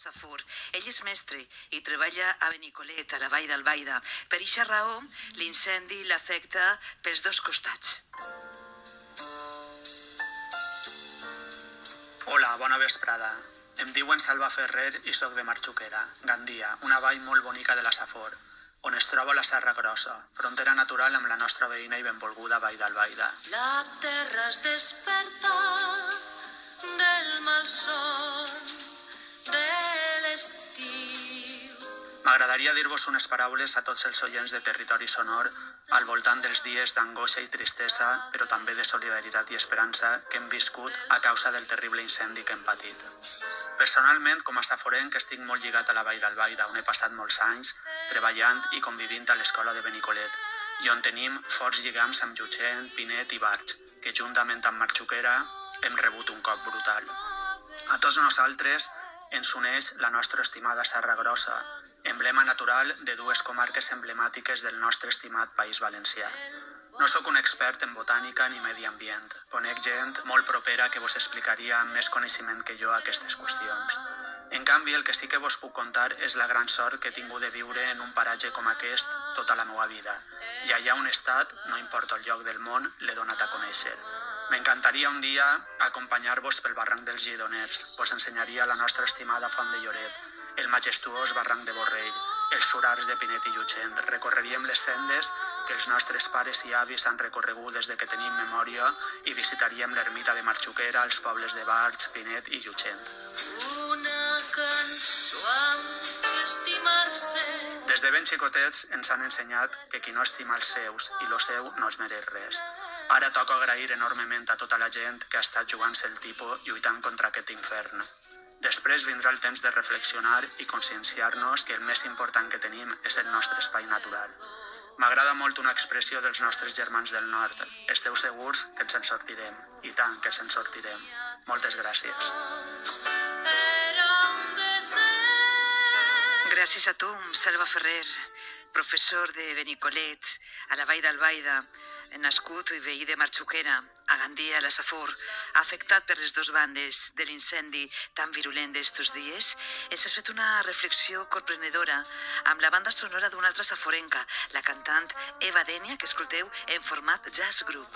Safor. Ell és mestre i treballa a Benicolet, a la Vall d'Albaida. Per eixa raó, l'incendi l'afecta pels dos costats. Hola, bona vesprada. Em diuen Salva Ferrer i soc de Marxuquera, Gandia, una vall molt bonica de la Safor, on es troba la Serra Grossa, frontera natural amb la nostra veïna i benvolguda Vall d'Albaida. La terra es desperta del malson de l'estiu. M'agradaria dir-vos unes paraules a tots els oients de Territori Sonor al voltant dels dies d'angoixa i tristesa, però també de solidaritat i esperança que hem viscut a causa del terrible incendi que hem patit. Personalment, com a saforenc, estic molt lligat a la Vall d'Albaida, on he passat molts anys treballant i convivint a l'escola de Benicolet, i on tenim forts lligams amb Llutxent, Pinet i Barx, que juntament amb Marxuquera hem rebut un cop brutal. A tots nosaltres ens uneix la nostra estimada Serra Grossa, emblema natural de dues comarques emblemàtiques del nostre estimat País Valencià. No sóc un expert en botànica ni medi ambient. Conec gent molt propera que vos explicaria amb més coneixement que jo aquestes qüestions. En canvi, el que sí que vos puc contar és la gran sort que he tingut de viure en un paratge com aquest tota la meva vida. I allà on he estat, no importa el lloc del món, l'he donat a conèixer. M'encantaria un dia acompanyar-vos pel barranc dels Gironers. Vos ensenyaria la nostra estimada Font de Lloret, el majestuós barranc de Borrell, els surars de Pinet i Llutxent. Recorreríem les sendes que els nostres pares i avis han recorregut des de que tenim memòria i visitaríem l'ermita de Marxuquera, els pobles de Barx, Pinet i Llutxent. Una cançó amb que estimar-se. Des de ben xicotets ens han ensenyat que qui no estima els seus i lo seu no es mereix res. Ara toca agrair enormement a tota la gent que ha estat jugant-se el tipus lluitant contra aquest infern. Després vindrà el temps de reflexionar i conscienciar-nos que el més important que tenim és el nostre espai natural. M'agrada molt una expressió dels nostres germans del nord. Esteu segurs que ens en sortirem. I tant que ens en sortirem. Moltes gràcies. Gràcies a tu, Salva Ferrer, professor de Benicolet, a la Vall d'Albaida, nascut i veí de Marxuquera, a Gandia, a la Safor, afectat per les dues bandes de l'incendi tan virulent d'estos dies. Ens has fet una reflexió corprenedora amb la banda sonora d'una altra saforenca, la cantant Eva Denia, que escolteu en format jazz group.